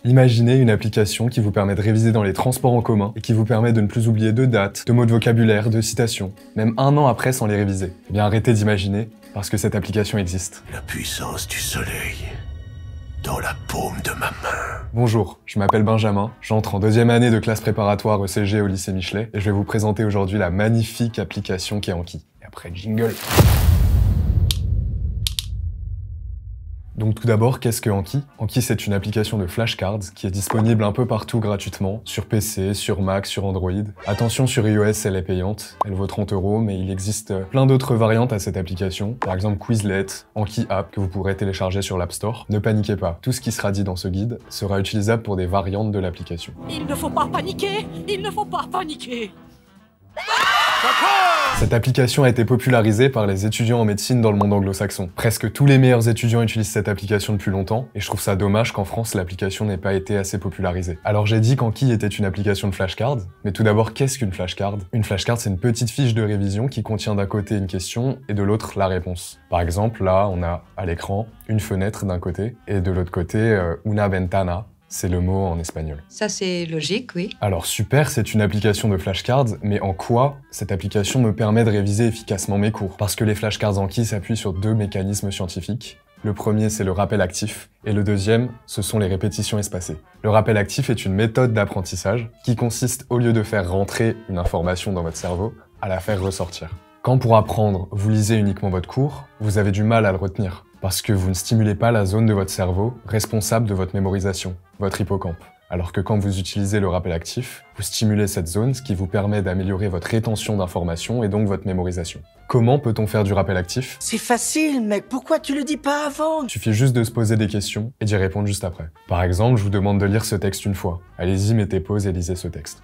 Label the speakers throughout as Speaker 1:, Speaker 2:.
Speaker 1: Imaginez une application qui vous permet de réviser dans les transports en commun et qui vous permet de ne plus oublier de dates, de mots de vocabulaire, de citations, même un an après sans les réviser. Eh bien arrêtez d'imaginer, parce que cette application existe.
Speaker 2: La puissance du soleil dans la paume de ma main.
Speaker 1: Bonjour, je m'appelle Benjamin, j'entre en deuxième année de classe préparatoire ECG au lycée Michelet et je vais vous présenter aujourd'hui la magnifique application qu'est Anki. Et après, jingle. Donc tout d'abord, qu'est-ce que Anki? Anki, c'est une application de flashcards qui est disponible un peu partout gratuitement, sur PC, sur Mac, sur Android. Attention, sur iOS, elle est payante, elle vaut 30 €, mais il existe plein d'autres variantes à cette application. Par exemple, Quizlet, Anki App, que vous pourrez télécharger sur l'App Store. Ne paniquez pas, tout ce qui sera dit dans ce guide sera utilisable pour des variantes de l'application.
Speaker 3: Il ne faut pas paniquer! Il ne faut pas paniquer!
Speaker 1: Cette application a été popularisée par les étudiants en médecine dans le monde anglo-saxon. Presque tous les meilleurs étudiants utilisent cette application depuis longtemps, et je trouve ça dommage qu'en France, l'application n'ait pas été assez popularisée. Alors j'ai dit qu'Anki était une application de flashcards, mais tout d'abord, qu'est-ce qu'une flashcard? Une flashcard, c'est une petite fiche de révision qui contient d'un côté une question et de l'autre la réponse. Par exemple, là, on a à l'écran une fenêtre d'un côté, et de l'autre côté, una ventana. C'est le mot en espagnol.
Speaker 4: Ça, c'est logique, oui.
Speaker 1: Alors super, c'est une application de flashcards, mais en quoi cette application me permet de réviser efficacement mes cours? Parce que les flashcards Anki s'appuient sur deux mécanismes scientifiques. Le premier, c'est le rappel actif, et le deuxième, ce sont les répétitions espacées. Le rappel actif est une méthode d'apprentissage qui consiste, au lieu de faire rentrer une information dans votre cerveau, à la faire ressortir. Quand pour apprendre, vous lisez uniquement votre cours, vous avez du mal à le retenir, parce que vous ne stimulez pas la zone de votre cerveau responsable de votre mémorisation, votre hippocampe. Alors que quand vous utilisez le rappel actif, vous stimulez cette zone, ce qui vous permet d'améliorer votre rétention d'informations et donc votre mémorisation. Comment peut-on faire du rappel actif?
Speaker 2: C'est facile, mec, pourquoi tu le dis pas avant?
Speaker 1: Il suffit juste de se poser des questions et d'y répondre juste après. Par exemple, je vous demande de lire ce texte une fois. Allez-y, mettez pause et lisez ce texte.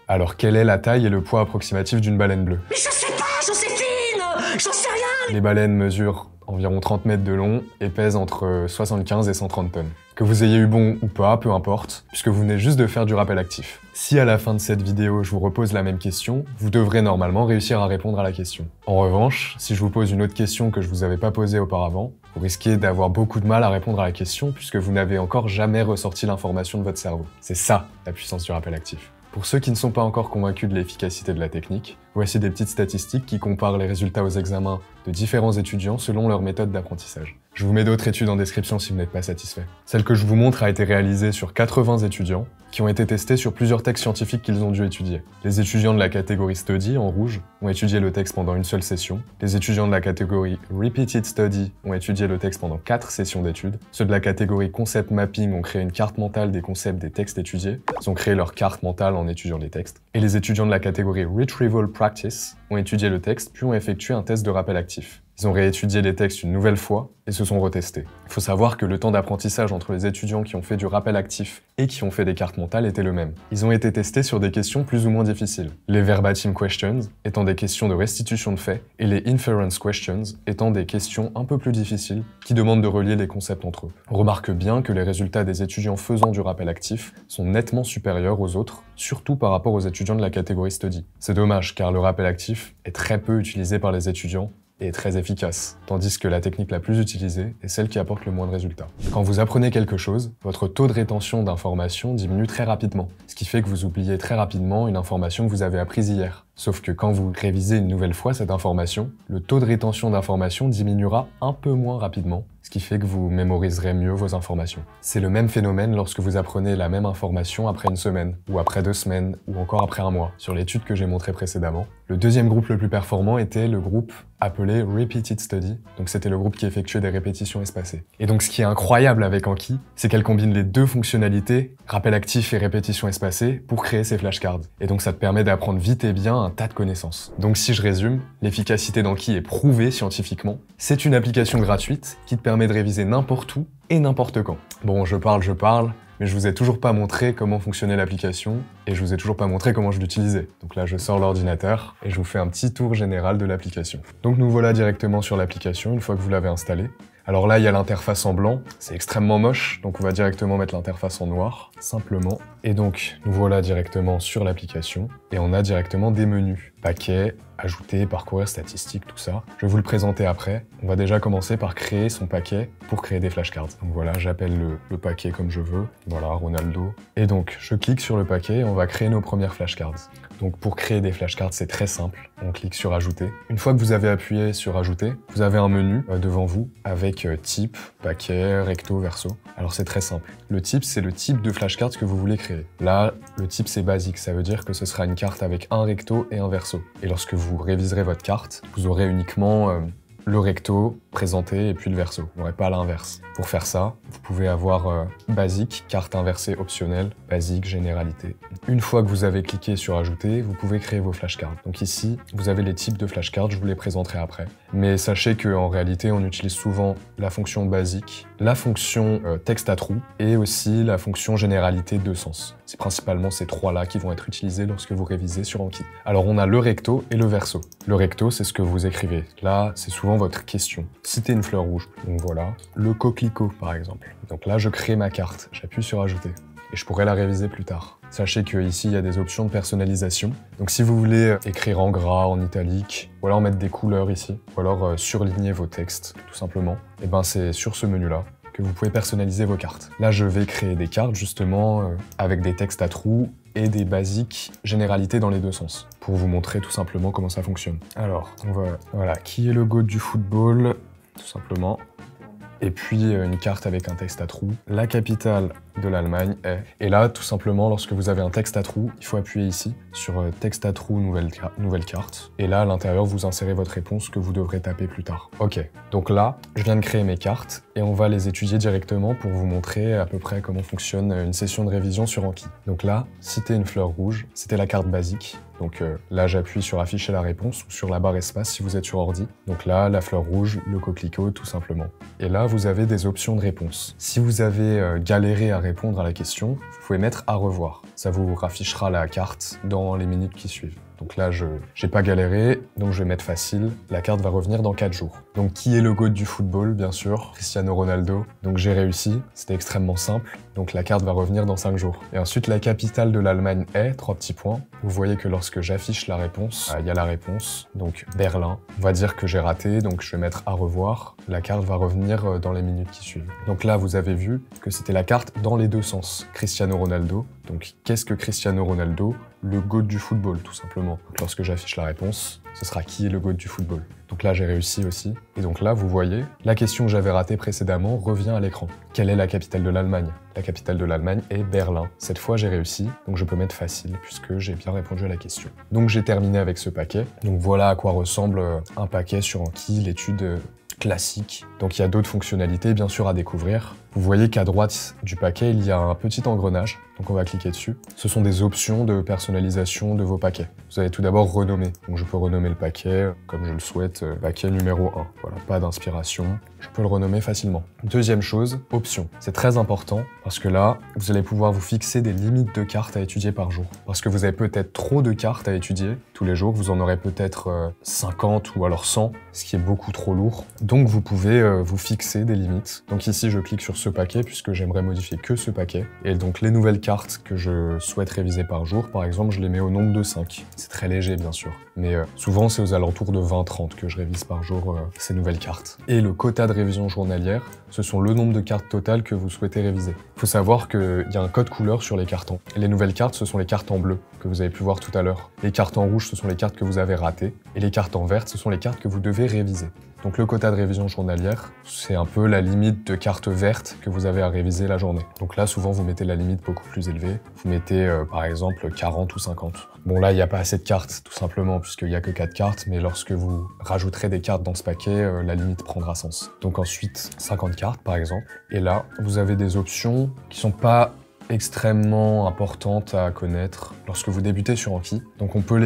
Speaker 1: Alors, quelle est la taille et le poids approximatif d'une baleine bleue?
Speaker 3: Mais je sais pas, j'en sais fine! J'en sais rien!
Speaker 1: Les baleines mesurent environ 30 mètres de long et pèsent entre 75 et 130 tonnes. Que vous ayez eu bon ou pas, peu importe, puisque vous venez juste de faire du rappel actif. Si à la fin de cette vidéo, je vous repose la même question, vous devrez normalement réussir à répondre à la question. En revanche, si je vous pose une autre question que je vous avais pas posée auparavant, vous risquez d'avoir beaucoup de mal à répondre à la question puisque vous n'avez encore jamais ressorti l'information de votre cerveau. C'est ça, la puissance du rappel actif. Pour ceux qui ne sont pas encore convaincus de l'efficacité de la technique, voici des petites statistiques qui comparent les résultats aux examens de différents étudiants selon leur méthode d'apprentissage. Je vous mets d'autres études en description si vous n'êtes pas satisfait. Celle que je vous montre a été réalisée sur 80 étudiants qui ont été testés sur plusieurs textes scientifiques qu'ils ont dû étudier. Les étudiants de la catégorie Study, en rouge, ont étudié le texte pendant une seule session. Les étudiants de la catégorie Repeated Study ont étudié le texte pendant 4 sessions d'études. Ceux de la catégorie Concept Mapping ont créé une carte mentale des concepts des textes étudiés. Ils ont créé leur carte mentale en étudiant les textes. Et les étudiants de la catégorie Retrieval Practice ont étudié le texte puis ont effectué un test de rappel actif. Ils ont réétudié les textes une nouvelle fois et se sont retestés. Il faut savoir que le temps d'apprentissage entre les étudiants qui ont fait du rappel actif et qui ont fait des cartes mentales était le même. Ils ont été testés sur des questions plus ou moins difficiles. Les verbatim questions étant des questions de restitution de faits et les inference questions étant des questions un peu plus difficiles qui demandent de relier les concepts entre eux. On remarque bien que les résultats des étudiants faisant du rappel actif sont nettement supérieurs aux autres, surtout par rapport aux étudiants de la catégorie study. C'est dommage car le rappel actif est très peu utilisé par les étudiants et est très efficace, tandis que la technique la plus utilisée est celle qui apporte le moins de résultats. Quand vous apprenez quelque chose, votre taux de rétention d'informations diminue très rapidement, ce qui fait que vous oubliez très rapidement une information que vous avez apprise hier. Sauf que quand vous révisez une nouvelle fois cette information, le taux de rétention d'informations diminuera un peu moins rapidement, ce qui fait que vous mémoriserez mieux vos informations. C'est le même phénomène lorsque vous apprenez la même information après une semaine, ou après 2 semaines, ou encore après un mois, sur l'étude que j'ai montrée précédemment. Le deuxième groupe le plus performant était le groupe appelé Repeated Study, donc c'était le groupe qui effectuait des répétitions espacées. Et donc ce qui est incroyable avec Anki, c'est qu'elle combine les deux fonctionnalités, rappel actif et répétition espacée, pour créer ces flashcards. Et donc ça te permet d'apprendre vite et bien un tas de connaissances. Donc si je résume, l'efficacité d'Anki est prouvée scientifiquement. C'est une application gratuite qui te permet de réviser n'importe où et n'importe quand. Bon, je parle, mais je vous ai toujours pas montré comment fonctionnait l'application et je vous ai toujours pas montré comment je l'utilisais. Donc là, je sors l'ordinateur et je vous fais un petit tour général de l'application. Donc nous voilà directement sur l'application une fois que vous l'avez installée. Alors là, il y a l'interface en blanc, c'est extrêmement moche, donc on va directement mettre l'interface en noir, simplement. Et donc, nous voilà directement sur l'application, et on a directement des menus. Paquet, ajouter, parcourir, statistiques, tout ça. Je vais vous le présenter après. On va déjà commencer par créer son paquet pour créer des flashcards. Donc voilà, j'appelle le paquet comme je veux. Voilà, Ronaldo. Et donc, je clique sur le paquet et on va créer nos premières flashcards. Donc pour créer des flashcards, c'est très simple. On clique sur Ajouter. Une fois que vous avez appuyé sur Ajouter, vous avez un menu devant vous avec type, paquet, recto, verso. Alors c'est très simple. Le type, c'est le type de flashcard que vous voulez créer. Là, le type, c'est basique. Ça veut dire que ce sera une carte avec un recto et un verso. Et lorsque vous réviserez votre carte, vous aurez uniquement le recto présenté et puis le verso. Vous n'aurez pas l'inverse. Pour faire ça, vous pouvez avoir basique, carte inversée optionnelle, basique, généralité. Une fois que vous avez cliqué sur Ajouter, vous pouvez créer vos flashcards. Donc ici, vous avez les types de flashcards, je vous les présenterai après. Mais sachez qu'en réalité, on utilise souvent la fonction basique, la fonction texte à trous et aussi la fonction généralité de sens. C'est principalement ces trois-là qui vont être utilisés lorsque vous révisez sur Anki. Alors on a le recto et le verso. Le recto, c'est ce que vous écrivez. Là, c'est souvent votre question. Citez une fleur rouge. Donc voilà, le coquelicot par exemple. Donc là, je crée ma carte. J'appuie sur Ajouter. Et je pourrais la réviser plus tard. Sachez qu'ici, il y a des options de personnalisation. Donc si vous voulez écrire en gras, en italique, ou alors mettre des couleurs ici, ou alors surligner vos textes, tout simplement, et ben c'est sur ce menu-là que vous pouvez personnaliser vos cartes. Là, je vais créer des cartes, justement, avec des textes à trous et des basiques généralités dans les deux sens, pour vous montrer tout simplement comment ça fonctionne. Alors, on va... Voilà, qui est le GOAT du football, tout simplement. Et puis une carte avec un texte à trous. La capitale de l'Allemagne est... Et là, tout simplement, lorsque vous avez un texte à trous, il faut appuyer ici sur texte à trous, nouvelle carte. Et là, à l'intérieur, vous insérez votre réponse que vous devrez taper plus tard. Ok, donc là, je viens de créer mes cartes et on va les étudier directement pour vous montrer à peu près comment fonctionne une session de révision sur Anki. Donc là, citer une fleur rouge, c'était la carte basique. Donc là, j'appuie sur afficher la réponse ou sur la barre espace si vous êtes sur ordi. Donc là, la fleur rouge, le coquelicot, tout simplement. Et là, vous avez des options de réponse. Si vous avez galéré à répondre à la question, vous pouvez mettre à revoir. Ça vous raffichera la carte dans les minutes qui suivent. Donc là, j'ai pas galéré, donc je vais mettre facile. La carte va revenir dans 4 jours. Donc qui est le GOAT du football, bien sûr? Cristiano Ronaldo. Donc j'ai réussi, c'était extrêmement simple. Donc la carte va revenir dans 5 jours. Et ensuite, la capitale de l'Allemagne est, 3 petits points. Vous voyez que lorsque j'affiche la réponse, il y a la réponse, donc Berlin. On va dire que j'ai raté, donc je vais mettre à revoir. La carte va revenir dans les minutes qui suivent. Donc là, vous avez vu que c'était la carte dans les deux sens. Cristiano Ronaldo. Donc qu'est-ce que Cristiano Ronaldo? Le GOAT du football, tout simplement. Donc, lorsque j'affiche la réponse, ce sera qui est le GOAT du football. Donc là, j'ai réussi aussi. Et donc là, vous voyez, la question que j'avais ratée précédemment revient à l'écran. Quelle est la capitale de l'Allemagne? La capitale de l'Allemagne est Berlin. Cette fois, j'ai réussi, donc je peux mettre facile puisque j'ai bien répondu à la question. Donc j'ai terminé avec ce paquet. Donc voilà à quoi ressemble un paquet sur Anki, l'étude classique. Donc il y a d'autres fonctionnalités bien sûr à découvrir. Vous voyez qu'à droite du paquet, il y a un petit engrenage, donc on va cliquer dessus. Ce sont des options de personnalisation de vos paquets. Vous allez tout d'abord renommer. Donc je peux renommer le paquet, comme je le souhaite, paquet numéro 1. Voilà, pas d'inspiration. Je peux le renommer facilement. Deuxième chose, options. C'est très important parce que là, vous allez pouvoir vous fixer des limites de cartes à étudier par jour. Parce que vous avez peut-être trop de cartes à étudier tous les jours. Vous en aurez peut-être 50 ou alors 100, ce qui est beaucoup trop lourd. Donc vous pouvez vous fixer des limites. Donc ici, je clique sur ce paquet puisque j'aimerais modifier que ce paquet. Et donc les nouvelles cartes que je souhaite réviser par jour, par exemple, je les mets au nombre de 5. C'est très léger, bien sûr. Mais souvent, c'est aux alentours de 20-30 que je révise par jour ces nouvelles cartes. Et le quota de révision journalière, ce sont le nombre de cartes totales que vous souhaitez réviser. Il faut savoir qu'il y a un code couleur sur les cartons. Les nouvelles cartes, ce sont les cartes en bleu que vous avez pu voir tout à l'heure. Les cartes en rouge, ce sont les cartes que vous avez ratées. Et les cartes en vert, ce sont les cartes que vous devez réviser. Donc le quota de révision journalière, c'est un peu la limite de cartes vertes que vous avez à réviser la journée. Donc là, souvent, vous mettez la limite beaucoup plus élevée. Vous mettez, par exemple, 40 ou 50. Bon, là, il n'y a pas assez de cartes, tout simplement, puisqu'il n'y a que 4 cartes. Mais lorsque vous rajouterez des cartes dans ce paquet, la limite prendra sens. Donc ensuite, 50 cartes, par exemple. Et là, vous avez des options qui sont pas extrêmement importantes à connaître lorsque vous débutez sur Anki. Donc on peut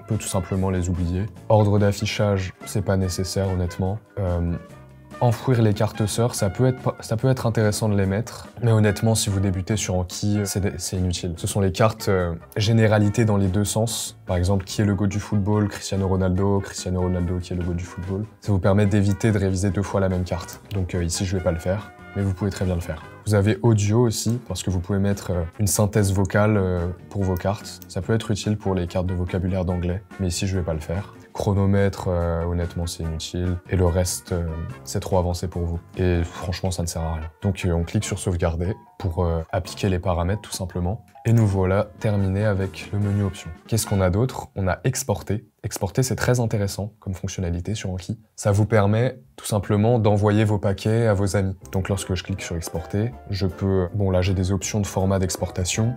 Speaker 1: tout simplement les oublier. Ordre d'affichage, c'est pas nécessaire honnêtement. Enfouir les cartes sœurs, ça peut être intéressant de les mettre, mais honnêtement, si vous débutez sur Anki, c'est inutile. Ce sont les cartes généralités dans les deux sens. Par exemple, qui est le GOAT du football, Cristiano Ronaldo qui est le GOAT du football. Ça vous permet d'éviter de réviser 2 fois la même carte. Donc ici, je vais pas le faire, mais vous pouvez très bien le faire. Vous avez audio aussi, parce que vous pouvez mettre une synthèse vocale pour vos cartes. Ça peut être utile pour les cartes de vocabulaire d'anglais, mais ici, je vais pas le faire. Chronomètre, honnêtement, c'est inutile. Et le reste, c'est trop avancé pour vous. Et franchement, ça ne sert à rien. Donc, on clique sur sauvegarder pour appliquer les paramètres, tout simplement. Et nous voilà terminés avec le menu options. Qu'est-ce qu'on a d'autre? On a exporter. Exporter, c'est très intéressant comme fonctionnalité sur Anki. Ça vous permet tout simplement d'envoyer vos paquets à vos amis. Donc, lorsque je clique sur exporter, je peux... Bon, là, j'ai des options de format d'exportation.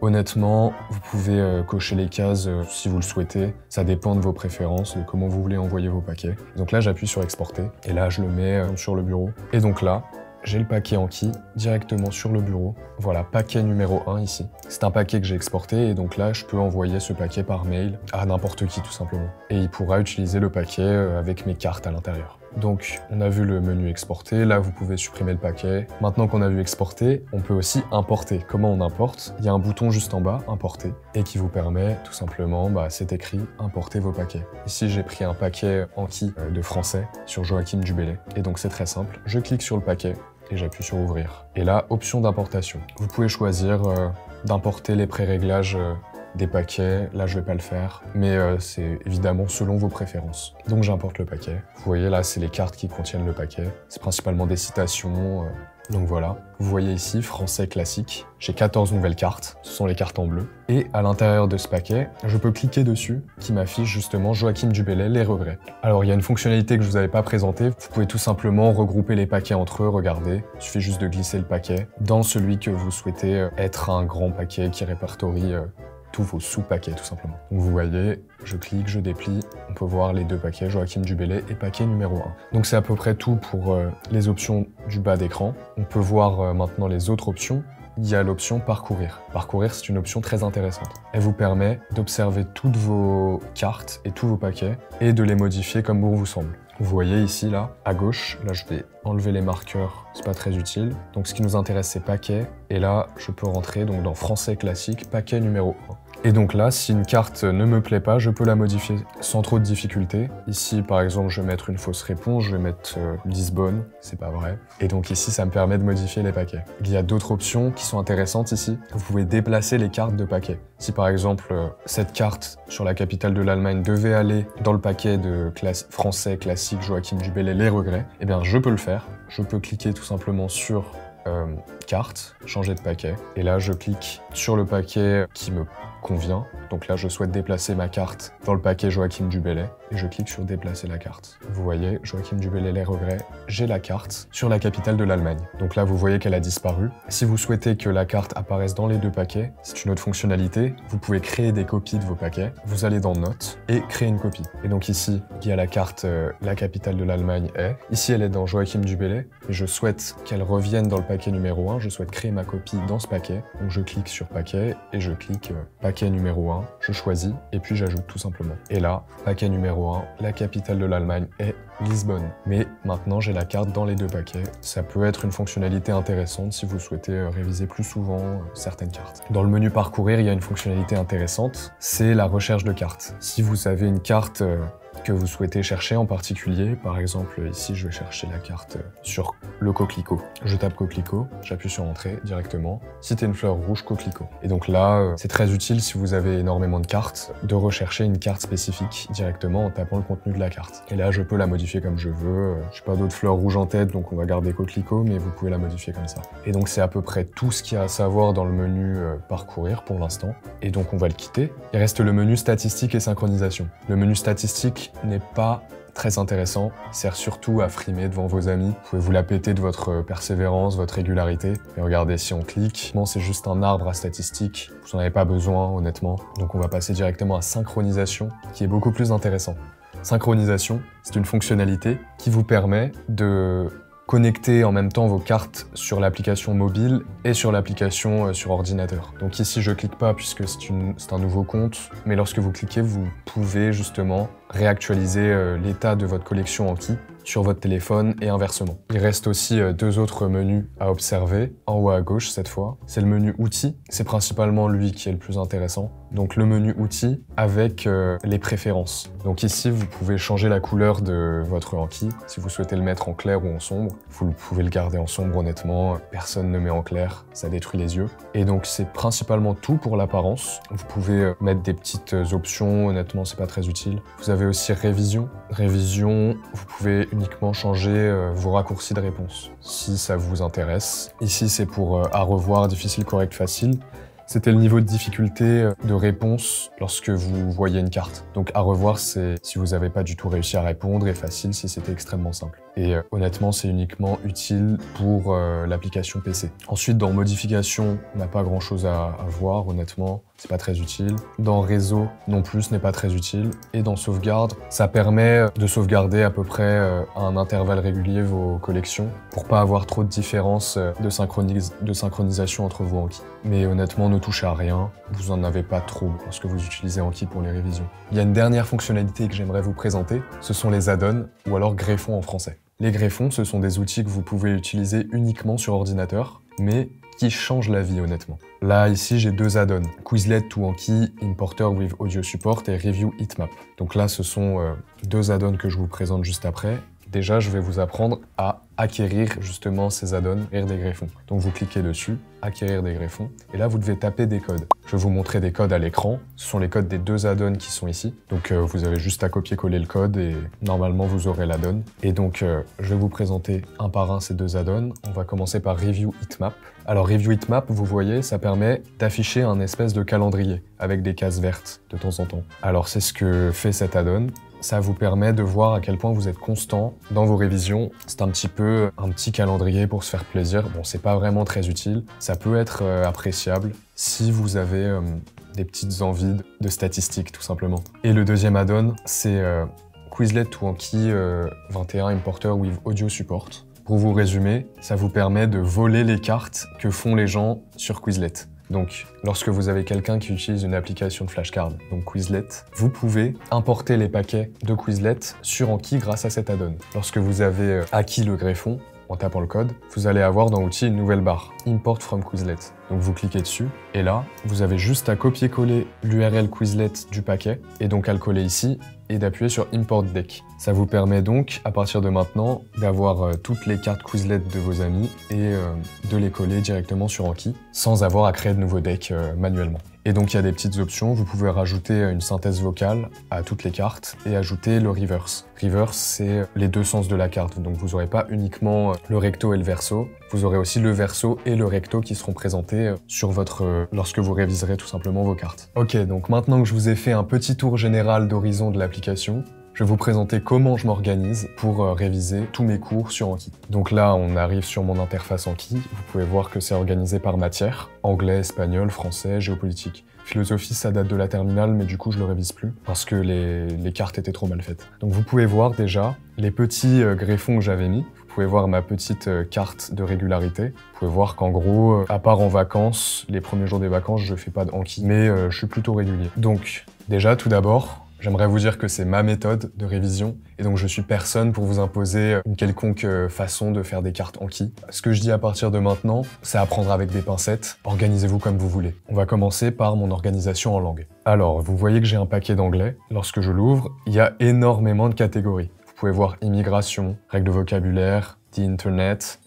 Speaker 1: Honnêtement, vous pouvez cocher les cases si vous le souhaitez. Ça dépend de vos préférences, de comment vous voulez envoyer vos paquets. Donc là, j'appuie sur exporter et là, je le mets sur le bureau. Et donc là, j'ai le paquet Anki directement sur le bureau. Voilà, paquet numéro 1 ici. C'est un paquet que j'ai exporté et donc là, je peux envoyer ce paquet par mail à n'importe qui tout simplement. Et il pourra utiliser le paquet avec mes cartes à l'intérieur. Donc, on a vu le menu exporter, là vous pouvez supprimer le paquet. Maintenant qu'on a vu exporter, on peut aussi importer. Comment on importe? Il y a un bouton juste en bas, importer, et qui vous permet tout simplement, c'est écrit, importer vos paquets. Ici, j'ai pris un paquet Anki de français sur Joachim du Bellay, et donc c'est très simple. Je clique sur le paquet et j'appuie sur ouvrir. Et là, option d'importation. Vous pouvez choisir d'importer les pré-réglages des paquets, là je vais pas le faire, mais c'est évidemment selon vos préférences. Donc j'importe le paquet. Vous voyez là, c'est les cartes qui contiennent le paquet. C'est principalement des citations, donc voilà. Vous voyez ici, français classique. J'ai 14 nouvelles cartes, ce sont les cartes en bleu. Et à l'intérieur de ce paquet, je peux cliquer dessus, qui m'affiche justement Joachim du Bellay, les regrets. Alors il y a une fonctionnalité que je vous avais pas présentée. Vous pouvez tout simplement regrouper les paquets entre eux, regardez. Il suffit juste de glisser le paquet dans celui que vous souhaitez être un grand paquet qui répertorie tous vos sous-paquets tout simplement. Donc vous voyez, je clique, je déplie, on peut voir les deux paquets, Joachim du Bellay et paquet numéro 1. Donc c'est à peu près tout pour les options du bas d'écran. On peut voir maintenant les autres options. Il y a l'option parcourir. Parcourir, c'est une option très intéressante. Elle vous permet d'observer toutes vos cartes et tous vos paquets et de les modifier comme bon vous semble. Vous voyez ici, là, à gauche, là je vais enlever les marqueurs, c'est pas très utile. Donc ce qui nous intéresse, c'est paquet. Et là, je peux rentrer donc dans français classique, paquet numéro 1. Et donc là, si une carte ne me plaît pas, je peux la modifier sans trop de difficulté. Ici, par exemple, je vais mettre une fausse réponse, je vais mettre Lisbonne, c'est pas vrai. Et donc ici, ça me permet de modifier les paquets. Il y a d'autres options qui sont intéressantes ici. Vous pouvez déplacer les cartes de paquets. Si par exemple, cette carte sur la capitale de l'Allemagne devait aller dans le paquet de français classique Joachim du Bellay, les regrets, eh bien je peux le faire. Je peux cliquer tout simplement sur carte, changer de paquet. Et là, je clique sur le paquet qui me convient. Donc là, je souhaite déplacer ma carte dans le paquet Joachim du Bellay et je clique sur déplacer la carte. Vous voyez, Joachim du Bellay, les regrets, j'ai la carte sur la capitale de l'Allemagne. Donc là, vous voyez qu'elle a disparu. Si vous souhaitez que la carte apparaisse dans les deux paquets, c'est une autre fonctionnalité. Vous pouvez créer des copies de vos paquets. Vous allez dans Notes et créer une copie. Et donc ici, il y a la carte, la capitale de l'Allemagne est. Ici, elle est dans Joachim du Bellay. Et je souhaite qu'elle revienne dans le paquet numéro 1. Je souhaite créer ma copie dans ce paquet. Donc je clique sur paquet et je clique paquet numéro 1. Je choisis et puis j'ajoute tout simplement. Et là, paquet numéro 1, la capitale de l'Allemagne est Lisbonne. Mais maintenant, j'ai la carte dans les deux paquets. Ça peut être une fonctionnalité intéressante si vous souhaitez réviser plus souvent certaines cartes. Dans le menu parcourir, il y a une fonctionnalité intéressante, c'est la recherche de cartes. Si vous avez une carte que vous souhaitez chercher en particulier, par exemple ici je vais chercher la carte sur le coquelicot. Je tape coquelicot, j'appuie sur entrée directement, citer une fleur rouge coquelicot. Et donc là, c'est très utile si vous avez énormément de cartes, de rechercher une carte spécifique directement en tapant le contenu de la carte. Et là je peux la modifier comme je veux, j'ai pas d'autres fleurs rouges en tête donc on va garder coquelicot, mais vous pouvez la modifier comme ça. Et donc c'est à peu près tout ce qu'il y a à savoir dans le menu parcourir pour l'instant. Et donc on va le quitter. Il reste le menu statistiques et synchronisation. Le menu statistique n'est pas très intéressant, sert surtout à frimer devant vos amis. Vous pouvez vous la péter de votre persévérance, votre régularité. Et regardez, si on clique, c'est juste un arbre à statistiques. Vous n'en avez pas besoin, honnêtement. Donc on va passer directement à synchronisation, qui est beaucoup plus intéressant. Synchronisation, c'est une fonctionnalité qui vous permet de connecter en même temps vos cartes sur l'application mobile et sur l'application sur ordinateur. Donc ici, je clique pas puisque c'est un nouveau compte, mais lorsque vous cliquez, vous pouvez justement réactualiser l'état de votre collection Anki sur votre téléphone et inversement. Il reste aussi deux autres menus à observer, en haut à gauche cette fois. C'est le menu outils, c'est principalement lui qui est le plus intéressant. Donc le menu outils avec les préférences. Donc ici, vous pouvez changer la couleur de votre hanki. Si vous souhaitez le mettre en clair ou en sombre, vous pouvez le garder en sombre honnêtement. Personne ne met en clair, ça détruit les yeux. Et donc c'est principalement tout pour l'apparence. Vous pouvez mettre des petites options, honnêtement c'est pas très utile. Vous avez aussi révision. Révision, vous pouvez uniquement changer vos raccourcis de réponse si ça vous intéresse. Ici c'est pour à revoir, difficile, correct, facile. C'était le niveau de difficulté de réponse lorsque vous voyez une carte. Donc à revoir, c'est si vous n'avez pas du tout réussi à répondre, et facile si c'était extrêmement simple. Et honnêtement, c'est uniquement utile pour l'application PC. Ensuite, dans modification, on n'a pas grand chose à voir, honnêtement. C'est pas très utile. Dans réseau, non plus, ce n'est pas très utile. Et dans sauvegarde, ça permet de sauvegarder à peu près à un intervalle régulier vos collections pour pas avoir trop de différences de synchronisation entre vos Anki. Mais honnêtement, ne touchez à rien. Vous en avez pas trop lorsque vous utilisez Anki pour les révisions. Il y a une dernière fonctionnalité que j'aimerais vous présenter. Ce sont les add-ons ou alors greffons en français. Les greffons, ce sont des outils que vous pouvez utiliser uniquement sur ordinateur, mais qui changent la vie honnêtement. Là, ici, j'ai deux add-ons. Quizlet to Anki, Importer with Audio Support et Review Heatmap. Donc là, ce sont deux add-ons que je vous présente juste après. Déjà, je vais vous apprendre à acquérir justement ces add-ons, acquérir des greffons. Donc vous cliquez dessus, acquérir des greffons, et là vous devez taper des codes. Je vais vous montrer des codes à l'écran. Ce sont les codes des deux add-ons qui sont ici. Donc vous avez juste à copier-coller le code et normalement vous aurez l'add-on. Et donc je vais vous présenter un par un ces deux add-ons. On va commencer par Review Heatmap. Alors Review Heatmap, vous voyez, ça permet d'afficher un espèce de calendrier avec des cases vertes de temps en temps. Alors c'est ce que fait cet add-on. Ça vous permet de voir à quel point vous êtes constant dans vos révisions. C'est un petit calendrier pour se faire plaisir. Bon, c'est pas vraiment très utile. Ça peut être appréciable si vous avez des petites envies de statistiques, tout simplement. Et le deuxième add-on, c'est Quizlet to Anki 21 Importer with Audio Support. Pour vous résumer, ça vous permet de voler les cartes que font les gens sur Quizlet. Donc, lorsque vous avez quelqu'un qui utilise une application de flashcard, donc Quizlet, vous pouvez importer les paquets de Quizlet sur Anki grâce à cet add-on. Lorsque vous avez acquis le greffon, en tapant le code, vous allez avoir dans Outils une nouvelle barre, Import from Quizlet. Donc vous cliquez dessus, et là, vous avez juste à copier-coller l'URL Quizlet du paquet, et donc à le coller ici, et d'appuyer sur Import Deck. Ça vous permet donc, à partir de maintenant, d'avoir toutes les cartes Quizlet de vos amis et de les coller directement sur Anki, sans avoir à créer de nouveaux decks manuellement. Et donc il y a des petites options, vous pouvez rajouter une synthèse vocale à toutes les cartes et ajouter le reverse. Reverse, c'est les deux sens de la carte, donc vous n'aurez pas uniquement le recto et le verso, vous aurez aussi le verso et le recto qui seront présentés sur lorsque vous réviserez tout simplement vos cartes. Ok, donc maintenant que je vous ai fait un petit tour général d'horizon de l'application, je vais vous présenter comment je m'organise pour réviser tous mes cours sur Anki. Donc là, on arrive sur mon interface Anki. Vous pouvez voir que c'est organisé par matière. Anglais, espagnol, français, géopolitique. Philosophie, ça date de la terminale, mais du coup, je le révise plus parce que les cartes étaient trop mal faites. Donc vous pouvez voir déjà les petits greffons que j'avais mis. Vous pouvez voir ma petite carte de régularité. Vous pouvez voir qu'en gros, à part en vacances, les premiers jours des vacances, je fais pas de Anki, mais je suis plutôt régulier. Donc déjà, tout d'abord, j'aimerais vous dire que c'est ma méthode de révision et donc je suis personne pour vous imposer une quelconque façon de faire des cartes Anki. Ce que je dis à partir de maintenant, c'est à prendre avec des pincettes, organisez-vous comme vous voulez. On va commencer par mon organisation en langue. Alors, vous voyez que j'ai un paquet d'anglais. Lorsque je l'ouvre, il y a énormément de catégories. Vous pouvez voir immigration, règles de vocabulaire, the internet,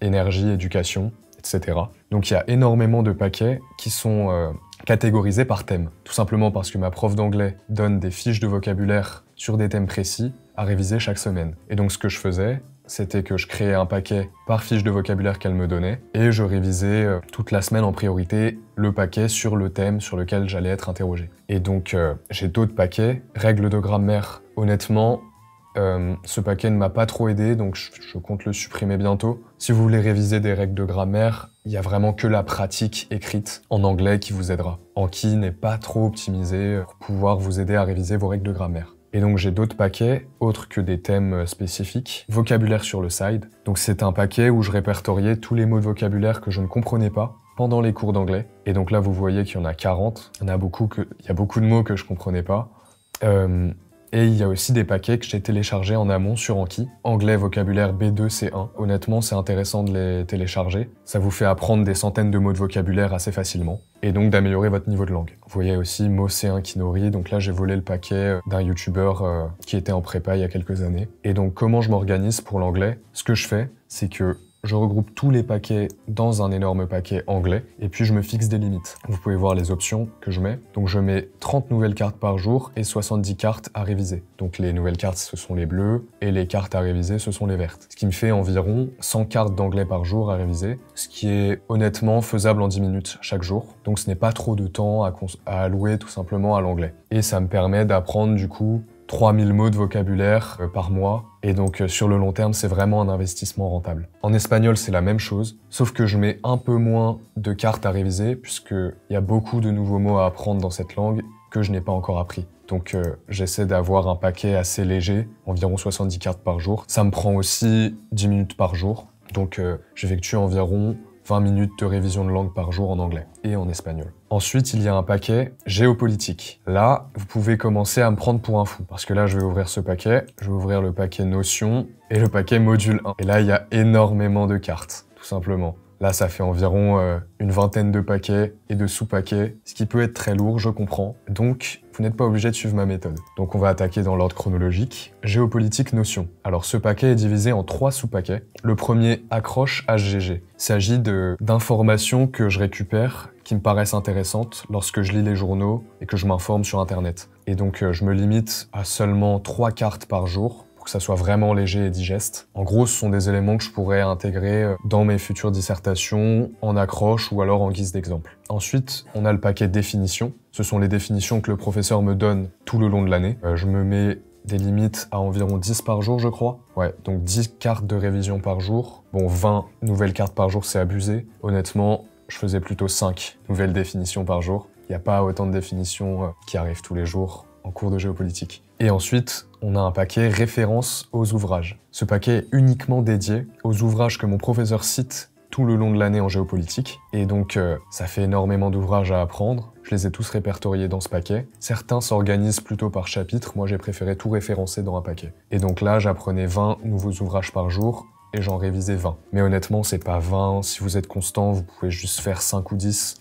Speaker 1: énergie, éducation, etc. Donc il y a énormément de paquets qui sont catégorisés par thème. Tout simplement parce que ma prof d'anglais donne des fiches de vocabulaire sur des thèmes précis à réviser chaque semaine. Et donc ce que je faisais, c'était que je créais un paquet par fiche de vocabulaire qu'elle me donnait et je révisais toute la semaine en priorité le paquet sur le thème sur lequel j'allais être interrogé. Et donc j'ai d'autres paquets, règles de grammaire. Honnêtement, ce paquet ne m'a pas trop aidé, donc je compte le supprimer bientôt. Si vous voulez réviser des règles de grammaire, il n'y a vraiment que la pratique écrite en anglais qui vous aidera. Anki n'est pas trop optimisé pour pouvoir vous aider à réviser vos règles de grammaire. Et donc j'ai d'autres paquets, autres que des thèmes spécifiques. Vocabulaire sur le side. Donc c'est un paquet où je répertoriais tous les mots de vocabulaire que je ne comprenais pas pendant les cours d'anglais. Et donc là vous voyez qu'il y en a 40. Il y a beaucoup de mots que je comprenais pas. Et il y a aussi des paquets que j'ai téléchargés en amont sur Anki. Anglais, vocabulaire B2, C1. Honnêtement, c'est intéressant de les télécharger. Ça vous fait apprendre des centaines de mots de vocabulaire assez facilement. Et donc d'améliorer votre niveau de langue. Vous voyez aussi mot C1 Kinori. Donc là, j'ai volé le paquet d'un youtubeur qui était en prépa il y a quelques années. Et donc comment je m'organise pour l'anglais? Ce que je fais, c'est que je regroupe tous les paquets dans un énorme paquet anglais et puis je me fixe des limites. Vous pouvez voir les options que je mets. Donc je mets 30 nouvelles cartes par jour et 70 cartes à réviser. Donc les nouvelles cartes, ce sont les bleues et les cartes à réviser, ce sont les vertes. Ce qui me fait environ 100 cartes d'anglais par jour à réviser, ce qui est honnêtement faisable en 10 minutes chaque jour. Donc ce n'est pas trop de temps à allouer tout simplement à l'anglais. Et ça me permet d'apprendre du coup 3000 mots de vocabulaire par mois. Et donc sur le long terme, c'est vraiment un investissement rentable. En espagnol, c'est la même chose, sauf que je mets un peu moins de cartes à réviser puisqu'il y a beaucoup de nouveaux mots à apprendre dans cette langue que je n'ai pas encore appris. Donc j'essaie d'avoir un paquet assez léger, environ 70 cartes par jour. Ça me prend aussi 10 minutes par jour. Donc j'effectue environ 20 minutes de révision de langue par jour en anglais et en espagnol. Ensuite, il y a un paquet géopolitique. Là, vous pouvez commencer à me prendre pour un fou. Parce que là, je vais ouvrir ce paquet, je vais ouvrir le paquet notions et le paquet module 1. Et là, il y a énormément de cartes, tout simplement. Là, ça fait environ une vingtaine de paquets et de sous-paquets, ce qui peut être très lourd, je comprends. Donc, vous n'êtes pas obligé de suivre ma méthode. Donc, on va attaquer dans l'ordre chronologique. Géopolitique notion. Alors, ce paquet est divisé en 3 sous-paquets. Le premier, accroche HGG. Il s'agit d'informations que je récupère qui me paraissent intéressantes lorsque je lis les journaux et que je m'informe sur Internet. Et donc, je me limite à seulement 3 cartes par jour, pour que ça soit vraiment léger et digeste. En gros, ce sont des éléments que je pourrais intégrer dans mes futures dissertations, en accroche ou alors en guise d'exemple. Ensuite, on a le paquet définitions. Ce sont les définitions que le professeur me donne tout le long de l'année. Je me mets des limites à environ 10 par jour, je crois. Ouais, donc 10 cartes de révision par jour. Bon, 20 nouvelles cartes par jour, c'est abusé. Honnêtement, je faisais plutôt 5 nouvelles définitions par jour. Il n'y a pas autant de définitions qui arrivent tous les jours en cours de géopolitique. Et ensuite, on a un paquet référence aux ouvrages. Ce paquet est uniquement dédié aux ouvrages que mon professeur cite tout le long de l'année en géopolitique. Et donc, ça fait énormément d'ouvrages à apprendre. Je les ai tous répertoriés dans ce paquet. Certains s'organisent plutôt par chapitre. Moi, j'ai préféré tout référencer dans un paquet. Et donc là, j'apprenais 20 nouveaux ouvrages par jour et j'en révisais 20. Mais honnêtement, c'est pas 20. Si vous êtes constant, vous pouvez juste faire 5 ou 10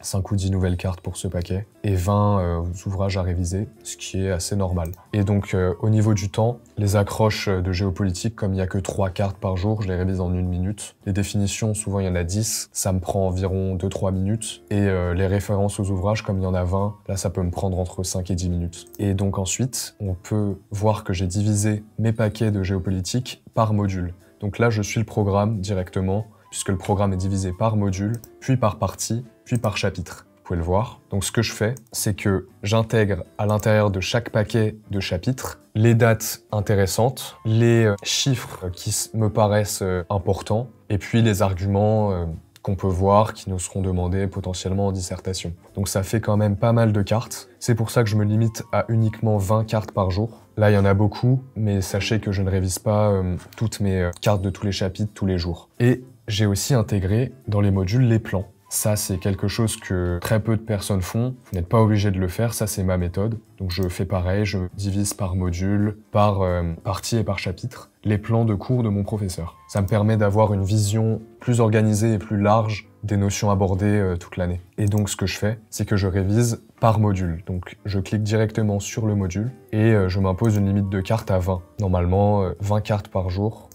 Speaker 1: nouvelles cartes pour ce paquet et 20 ouvrages à réviser, ce qui est assez normal. Et donc, au niveau du temps, les accroches de géopolitique, comme il n'y a que 3 cartes par jour, je les révise en 1 minute. Les définitions, souvent il y en a 10, ça me prend environ 2-3 minutes. Et les références aux ouvrages, comme il y en a 20, là ça peut me prendre entre 5 et 10 minutes. Et donc ensuite, on peut voir que j'ai divisé mes paquets de géopolitique par module. Donc là, je suis le programme directement, puisque le programme est divisé par module, puis par partie, puis par chapitre. Vous pouvez le voir. Donc ce que je fais, c'est que j'intègre à l'intérieur de chaque paquet de chapitres les dates intéressantes, les chiffres qui me paraissent importants, et puis les arguments qu'on peut voir, qui nous seront demandés potentiellement en dissertation. Donc ça fait quand même pas mal de cartes. C'est pour ça que je me limite à uniquement 20 cartes par jour. Là, il y en a beaucoup, mais sachez que je ne révise pas toutes mes cartes de tous les chapitres tous les jours. Et j'ai aussi intégré dans les modules les plans. Ça, c'est quelque chose que très peu de personnes font. Vous n'êtes pas obligé de le faire, ça c'est ma méthode. Donc je fais pareil, je divise par module, par partie et par chapitre, les plans de cours de mon professeur. Ça me permet d'avoir une vision plus organisée et plus large des notions abordées toute l'année. Et donc ce que je fais, c'est que je révise par module. Donc je clique directement sur le module et je m'impose une limite de cartes à 20. Normalement, 20 cartes par jour,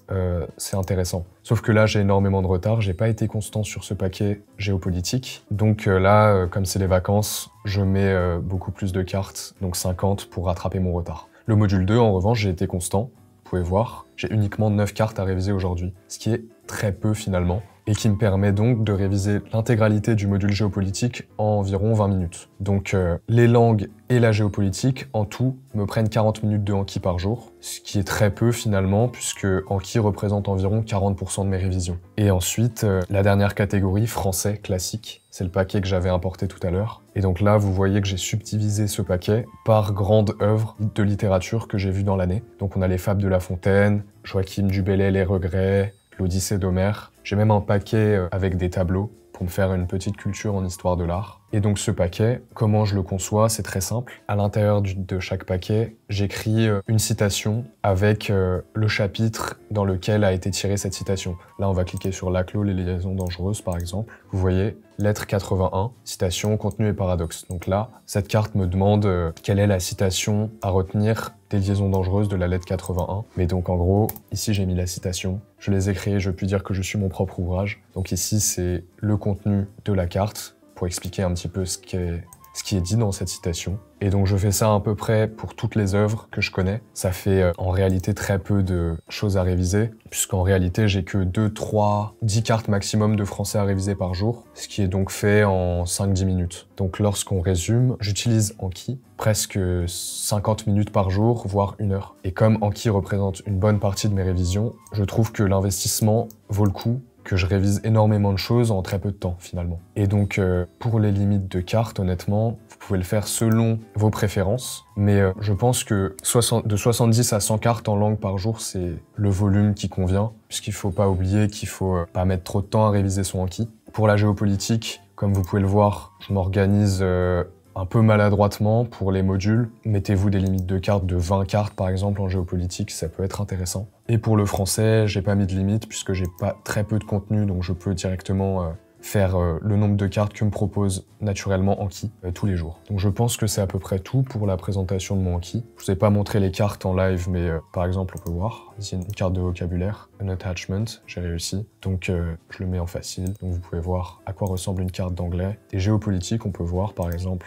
Speaker 1: c'est intéressant. Sauf que là, j'ai énormément de retard, j'ai pas été constant sur ce paquet géopolitique. Donc là, comme c'est les vacances, je mets beaucoup plus de cartes, donc 50 pour rattraper mon retard. Le module 2, en revanche, j'ai été constant. Vous pouvez voir, j'ai uniquement 9 cartes à réviser aujourd'hui, ce qui est très peu finalement, et qui me permet donc de réviser l'intégralité du module géopolitique en environ 20 minutes. Donc les langues et la géopolitique, en tout, me prennent 40 minutes de Anki par jour, ce qui est très peu finalement, puisque Anki représente environ 40% de mes révisions. Et ensuite, la dernière catégorie, français classique, c'est le paquet que j'avais importé tout à l'heure. Et donc là, vous voyez que j'ai subdivisé ce paquet par grandes œuvres de littérature que j'ai vues dans l'année. Donc on a les Fables de La Fontaine, Joachim du Bellay, Les Regrets, l'Odyssée d'Homère. J'ai même un paquet avec des tableaux pour me faire une petite culture en histoire de l'art. Et donc ce paquet, comment je le conçois, c'est très simple. À l'intérieur de chaque paquet, j'écris une citation avec le chapitre dans lequel a été tirée cette citation. Là, on va cliquer sur Laclos, les liaisons dangereuses, par exemple. Vous voyez, lettre 81, citation, contenu et paradoxe. Donc là, cette carte me demande quelle est la citation à retenir des liaisons dangereuses de la lettre 81. Mais donc en gros, ici j'ai mis la citation, je les ai créées, je puis dire que je suis mon propre ouvrage. Donc ici c'est le contenu de la carte pour expliquer un petit peu ce qui est dit dans cette citation. Et donc je fais ça à peu près pour toutes les œuvres que je connais. Ça fait en réalité très peu de choses à réviser, puisqu'en réalité j'ai que 2, 3, 10 cartes maximum de français à réviser par jour, ce qui est donc fait en 5-10 minutes. Donc lorsqu'on résume, j'utilise Anki presque 50 minutes par jour, voire 1 heure. Et comme Anki représente une bonne partie de mes révisions, je trouve que l'investissement vaut le coup, que je révise énormément de choses en très peu de temps finalement. Et donc pour les limites de cartes, honnêtement, vous pouvez le faire selon vos préférences, mais je pense que de 70 à 100 cartes en langue par jour, c'est le volume qui convient, puisqu'il faut pas oublier qu'il faut pas mettre trop de temps à réviser son Anki. Pour la géopolitique, comme vous pouvez le voir, je m'organise un peu maladroitement pour les modules. Mettez-vous des limites de cartes de 20 cartes par exemple en géopolitique, ça peut être intéressant. Et pour le français, j'ai pas mis de limite puisque j'ai pas très peu de contenu, donc je peux directement faire le nombre de cartes que me propose naturellement Anki tous les jours. Donc je pense que c'est à peu près tout pour la présentation de mon Anki. Je vous ai pas montré les cartes en live, mais par exemple on peut voir, ici une carte de vocabulaire, un attachment, j'ai réussi. Donc je le mets en facile, donc vous pouvez voir à quoi ressemble une carte d'anglais. Et géopolitique, on peut voir par exemple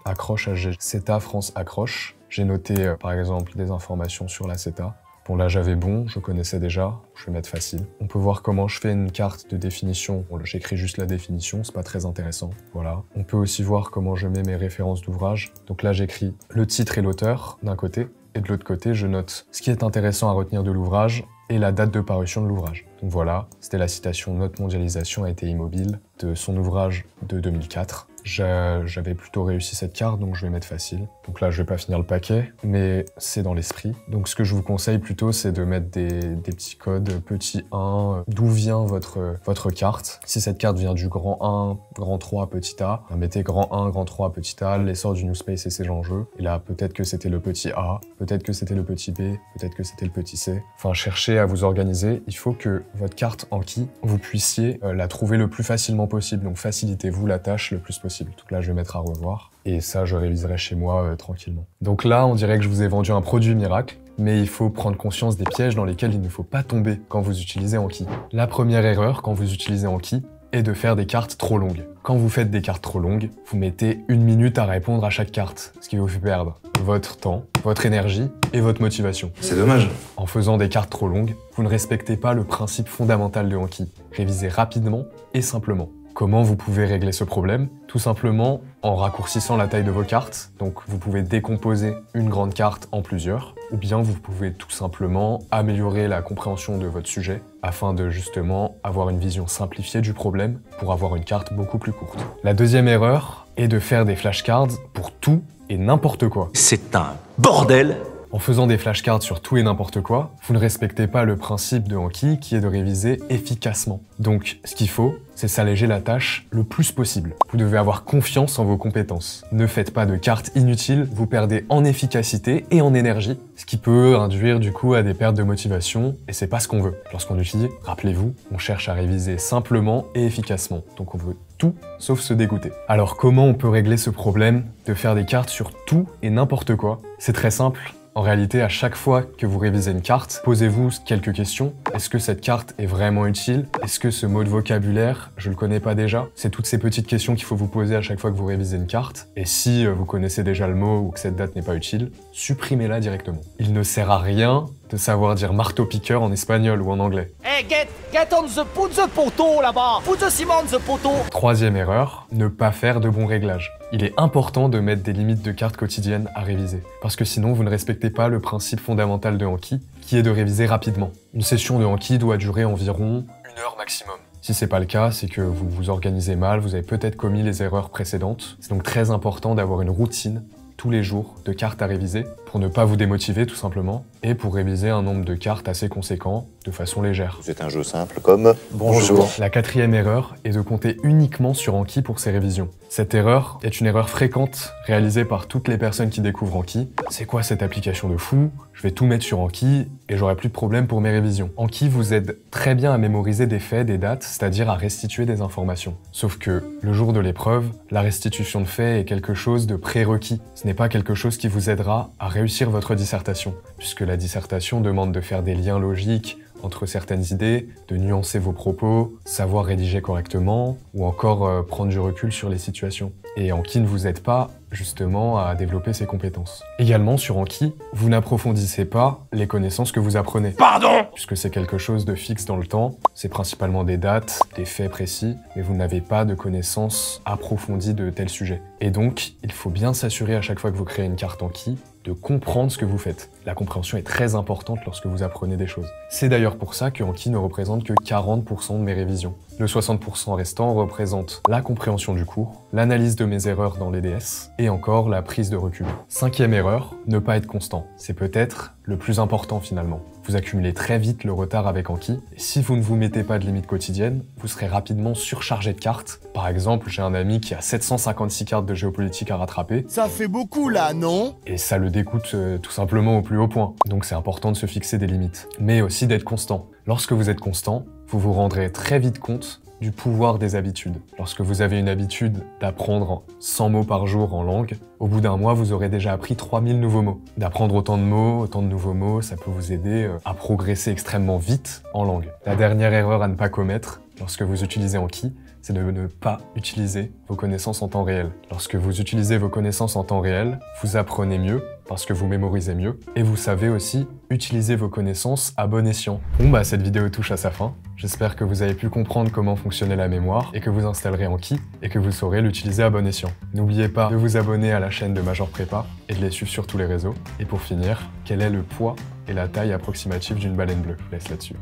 Speaker 1: accroche à CETA France accroche. J'ai noté par exemple des informations sur la CETA. Bon là j'avais bon, je connaissais déjà, je vais mettre facile. On peut voir comment je fais une carte de définition. Bon, j'écris juste la définition, c'est pas très intéressant. Voilà. On peut aussi voir comment je mets mes références d'ouvrage. Donc là j'écris le titre et l'auteur d'un côté, et de l'autre côté je note ce qui est intéressant à retenir de l'ouvrage et la date de parution de l'ouvrage. Donc voilà, c'était la citation « Notre mondialisation a été immobile » de son ouvrage de 2004. J'avais plutôt réussi cette carte, donc je vais mettre facile. Donc là, je vais pas finir le paquet, mais c'est dans l'esprit. Donc ce que je vous conseille plutôt, c'est de mettre des petits codes, petit 1, d'où vient votre carte. Si cette carte vient du grand 1, grand 3, petit a, mettez grand 1, grand 3, petit a, l'essor du New Space et ses enjeux. Et là, peut-être que c'était le petit a, peut-être que c'était le petit b, peut-être que c'était le petit c. Enfin, cherchez à vous organiser. Il faut que votre carte Anki, vous puissiez la trouver le plus facilement possible. Donc facilitez-vous la tâche le plus possible. Donc là, je vais mettre à revoir. Et ça, je réviserai chez moi tranquillement. Donc là, on dirait que je vous ai vendu un produit miracle, mais il faut prendre conscience des pièges dans lesquels il ne faut pas tomber quand vous utilisez Anki. La première erreur quand vous utilisez Anki est de faire des cartes trop longues. Quand vous faites des cartes trop longues, vous mettez 1 minute à répondre à chaque carte, ce qui vous fait perdre votre temps, votre énergie et votre motivation.
Speaker 2: C'est dommage.
Speaker 1: En faisant des cartes trop longues, vous ne respectez pas le principe fondamental de Anki. Révisez rapidement et simplement. Comment vous pouvez régler ce problème? Tout simplement en raccourcissant la taille de vos cartes. Donc vous pouvez décomposer une grande carte en plusieurs, ou bien vous pouvez tout simplement améliorer la compréhension de votre sujet afin de justement avoir une vision simplifiée du problème pour avoir une carte beaucoup plus courte. La deuxième erreur est de faire des flashcards pour tout et n'importe quoi.
Speaker 2: C'est un bordel.
Speaker 1: En faisant des flashcards sur tout et n'importe quoi, vous ne respectez pas le principe de Anki qui est de réviser efficacement. Donc, ce qu'il faut, c'est s'alléger la tâche le plus possible. Vous devez avoir confiance en vos compétences. Ne faites pas de cartes inutiles, vous perdez en efficacité et en énergie, ce qui peut induire du coup à des pertes de motivation, et c'est pas ce qu'on veut. Lorsqu'on utilise, rappelez-vous, on cherche à réviser simplement et efficacement. Donc on veut tout sauf se dégoûter. Alors comment on peut régler ce problème de faire des cartes sur tout et n'importe quoi? C'est très simple. En réalité, à chaque fois que vous révisez une carte, posez-vous quelques questions. Est-ce que cette carte est vraiment utile? Est-ce que ce mot de vocabulaire, je le connais pas déjà? C'est toutes ces petites questions qu'il faut vous poser à chaque fois que vous révisez une carte. Et si vous connaissez déjà le mot ou que cette date n'est pas utile, supprimez-la directement. Il ne sert à rien de savoir dire marteau-piqueur en espagnol ou en anglais.
Speaker 3: Hey, get on put the poteau là-bas. Put the ciment the poteau.
Speaker 1: Troisième erreur, ne pas faire de bons réglages. Il est important de mettre des limites de cartes quotidiennes à réviser, parce que sinon vous ne respectez pas le principe fondamental de Anki, qui est de réviser rapidement. Une session de Anki doit durer environ 1 heure maximum. Si c'est pas le cas, c'est que vous vous organisez mal, vous avez peut-être commis les erreurs précédentes. C'est donc très important d'avoir une routine tous les jours de cartes à réviser pour ne pas vous démotiver tout simplement et pour réviser un nombre de cartes assez conséquent de façon légère.
Speaker 4: C'est un jeu simple comme bonjour.
Speaker 1: La quatrième erreur est de compter uniquement sur Anki pour ses révisions. Cette erreur est une erreur fréquente réalisée par toutes les personnes qui découvrent Anki. C'est quoi cette application de fou? Je vais tout mettre sur Anki et j'aurai plus de problème pour mes révisions. Anki vous aide très bien à mémoriser des faits, des dates, c'est-à-dire à restituer des informations. Sauf que le jour de l'épreuve, la restitution de faits est quelque chose de prérequis. Ce n'est pas quelque chose qui vous aidera à réussir votre dissertation, puisque la dissertation demande de faire des liens logiques entre certaines idées, de nuancer vos propos, savoir rédiger correctement, ou encore prendre du recul sur les situations. Et Anki ne vous aide pas, justement, à développer ces compétences. Également, sur Anki, vous n'approfondissez pas les connaissances que vous apprenez. Pardon! Puisque c'est quelque chose de fixe dans le temps, c'est principalement des dates, des faits précis, mais vous n'avez pas de connaissances approfondies de tels sujets. Et donc, il faut bien s'assurer à chaque fois que vous créez une carte Anki de comprendre ce que vous faites. La compréhension est très importante lorsque vous apprenez des choses. C'est d'ailleurs pour ça que Anki ne représente que 40% de mes révisions. Le 60% restant représente la compréhension du cours, l'analyse de mes erreurs dans les DS, et encore la prise de recul. Cinquième erreur, ne pas être constant. C'est peut-être le plus important finalement. Vous accumulez très vite le retard avec Anki, et si vous ne vous mettez pas de limite quotidienne, vous serez rapidement surchargé de cartes. Par exemple, j'ai un ami qui a 756 cartes de géopolitique à rattraper.
Speaker 3: Ça fait beaucoup là, non?
Speaker 1: Et ça le dégoûte tout simplement au plus haut point. Donc c'est important de se fixer des limites. Mais aussi d'être constant. Lorsque vous êtes constant, vous vous rendrez très vite compte du pouvoir des habitudes. Lorsque vous avez une habitude d'apprendre 100 mots par jour en langue, au bout d'un mois, vous aurez déjà appris 3000 nouveaux mots. D'apprendre autant de mots, autant de nouveaux mots, ça peut vous aider à progresser extrêmement vite en langue. La dernière erreur à ne pas commettre lorsque vous utilisez Anki, c'est de ne pas utiliser vos connaissances en temps réel. Lorsque vous utilisez vos connaissances en temps réel, vous apprenez mieux parce que vous mémorisez mieux et vous savez aussi utiliser vos connaissances à bon escient. Bon bah cette vidéo touche à sa fin. J'espère que vous avez pu comprendre comment fonctionnait la mémoire et que vous installerez Anki et que vous saurez l'utiliser à bon escient. N'oubliez pas de vous abonner à la chaîne de Major Prépa et de les suivre sur tous les réseaux. Et pour finir, quel est le poids et la taille approximative d'une baleine bleue? Je laisse là-dessus.